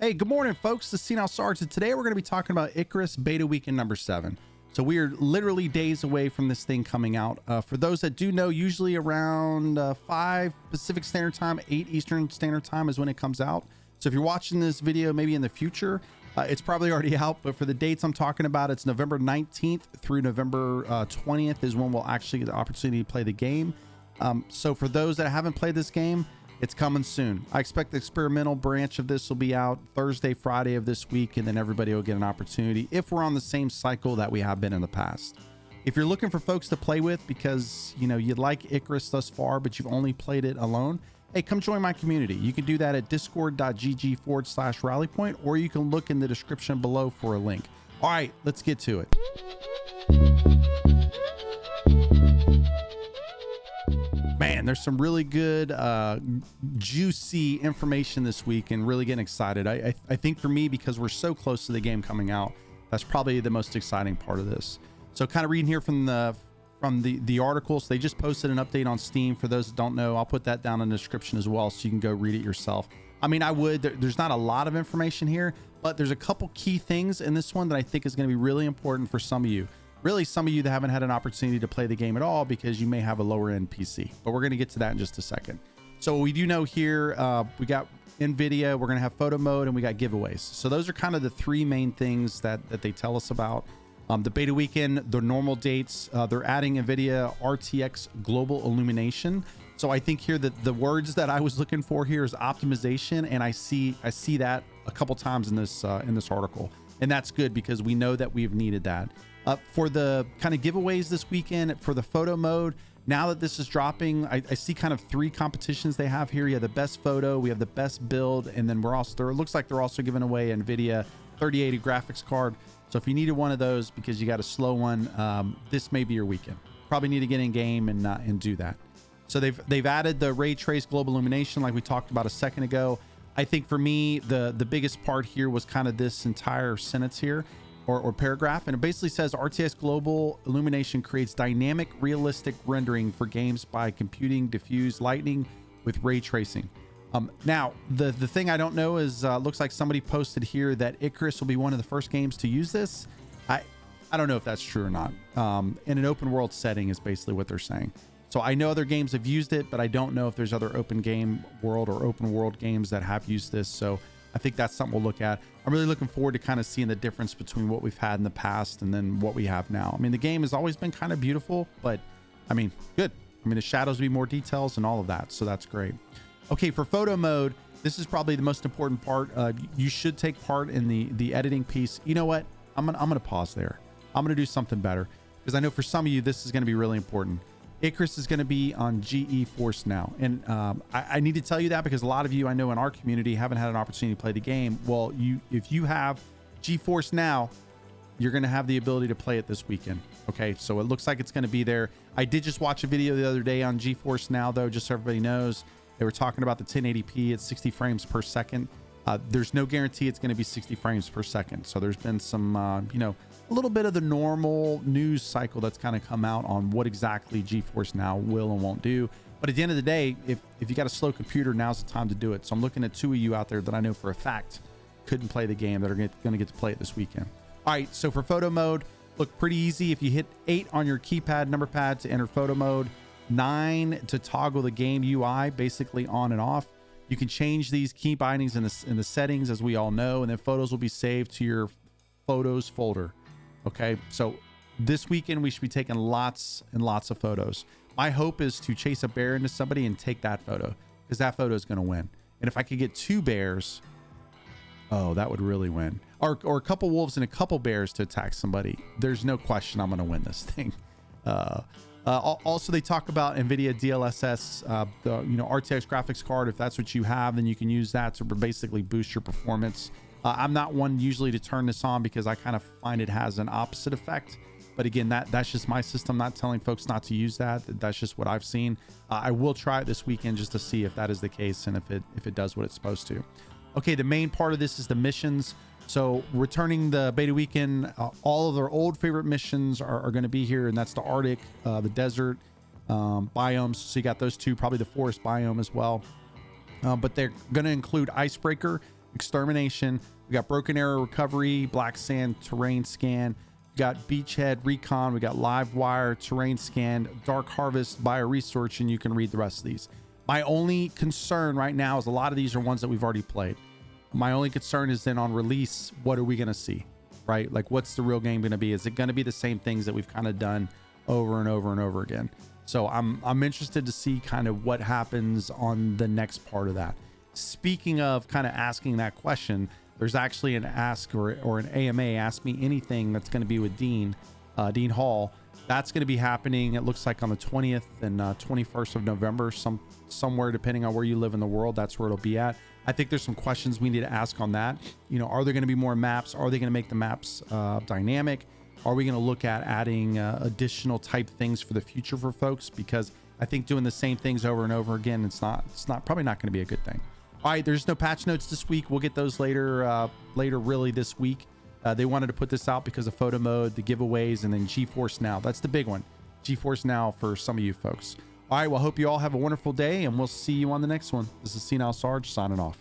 Hey, good morning, folks. This is SenileSarge, and today we're going to be talking about ICARUS Beta Weekend number 7. So we are literally days away from this thing coming out. For those that do know, usually around 5 Pacific Standard Time, 8 Eastern Standard Time is when it comes out. So if you're watching this video maybe in the future, it's probably already out. But for the dates I'm talking about, it's November 19th through November 20th is when we'll actually get the opportunity to play the game. So for those that haven't played this game, it's coming soon. I expect the experimental branch of this will be out Thursday, Friday of this week, and then everybody will get an opportunity if we're on the same cycle that we have been in the past. If you're looking for folks to play with because, you know, you like ICARUS thus far, but you've only played it alone, hey, come join my community. You can do that at discord.gg/rallypoint, or you can look in the description below for a link. All right, let's get to it. Man, there's some really good, juicy information this week and really getting excited. I think for me, because we're so close to the game coming out, that's probably the most exciting part of this. So kind of reading here from the articles, they just posted an update on Steam. For those that don't know, I'll put that down in the description as well, so you can go read it yourself. I mean, there's not a lot of information here, but there's a couple key things in this one that I think is going to be really important for some of you. Really, some of you that haven't had an opportunity to play the game at all because you may have a lower end PC, but we're going to get to that in just a second. So we do know here, we got Nvidia, we're going to have photo mode, and we got giveaways. So those are kind of the three main things that they tell us about. The beta weekend, the normal dates, they're adding Nvidia RTX global illumination. So I think here that the words that I was looking for here is optimization, and I see that a couple times in this article, and that's good because we know that we've needed that. For the kind of giveaways this weekend, for the photo mode, now that this is dropping, I see kind of 3 competitions they have here. You have the best photo, we have the best build, and then it looks like they're also giving away an Nvidia 3080 graphics card. So if you needed one of those because you got a slow one, this may be your weekend. Probably need to get in game and do that. So they've added the ray trace global illumination like we talked about a second ago. I think for me, the biggest part here was kind of this entire sentence here. Or paragraph, and it basically says RTX global illumination creates dynamic realistic rendering for games by computing diffuse lighting with ray tracing. Now the thing I don't know is looks like somebody posted here that ICARUS will be one of the first games to use this. I don't know if that's true or not. In an open world setting is basically what they're saying. So I know other games have used it, but I don't know if there's other open game world or open world games that have used this. So I think that's something we'll look at. I'm really looking forward to kind of seeing the difference between what we've had in the past and then what we have now. I mean, the game has always been kind of beautiful, but I mean, good. I mean, the shadows will be more details and all of that. So that's great. Okay, for photo mode, this is probably the most important part. You should take part in the editing piece. You know what? I'm gonna pause there. I'm gonna do something better because I know for some of you, this is gonna be really important. ICARUS is going to be on GeForce Now. And I need to tell you that because a lot of you I know in our community haven't had an opportunity to play the game. Well, if you have GeForce Now, you're going to have the ability to play it this weekend. Okay, so it looks like it's going to be there. I did just watch a video the other day on GeForce Now, though, just so everybody knows. They were talking about the 1080p at 60 frames per second. There's no guarantee it's going to be 60 frames per second. So there's been some, a little bit of the normal news cycle that's kind of come out on what exactly GeForce Now will and won't do. But at the end of the day, if you got a slow computer, now's the time to do it. So I'm looking at 2 of you out there that I know for a fact couldn't play the game that are going to get to play it this weekend. All right, so for photo mode, look pretty easy. If you hit 8 on your keypad number pad to enter photo mode, 9 to toggle the game UI basically on and off. You can change these key bindings in the settings, as we all know, and then photos will be saved to your photos folder. Okay, so this weekend we should be taking lots and lots of photos. My hope is to chase a bear into somebody and take that photo because that photo is going to win. And if I could get 2 bears, oh, that would really win. Or a couple wolves and a couple bears to attack somebody. There's no question I'm going to win this thing. Also, they talk about Nvidia Dlss, the RTX graphics card. If that's what you have, then you can use that to basically boost your performance. I'm not one usually to turn this on because I kind of find it has an opposite effect. But again, that's just my system. Not telling folks not to use that. That's just what I've seen. I will try it this weekend just to see if that is the case and if it does what it's supposed to. Okay, the main part of this is the missions. So returning the beta weekend, all of their old favorite missions are going to be here, and that's the Arctic, the desert biomes. So you got those 2, probably the forest biome as well. But they're going to include Icebreaker, extermination. We got broken arrow recovery, black sand terrain scan. We got beachhead recon. We got live wire terrain scan, dark harvest bioresearch, and you can read the rest of these. My only concern right now is a lot of these are ones that we've already played. My only concern is then on release, what are we going to see, right? Like, what's the real game going to be? Is it going to be the same things that we've kind of done over and over and over again? So I'm interested to see kind of what happens on the next part of that. Speaking of kind of asking that question, there's actually an ask or an AMA, Ask Me Anything, that's going to be with Dean Hall. That's going to be happening, it looks like, on the 20th and 21st of November, somewhere depending on where you live in the world. That's where it'll be at. I think there's some questions we need to ask on that. You know, are there going to be more maps? Are they going to make the maps dynamic? Are we going to look at adding additional type things for the future for folks? Because I think doing the same things over and over again, it's probably not going to be a good thing. All right, there's no patch notes this week. We'll get those later really this week. They wanted to put this out because of photo mode, the giveaways, and then GeForce Now. That's the big one. GeForce Now for some of you folks. All right, well, hope you all have a wonderful day, and we'll see you on the next one. This is SenileSarge signing off.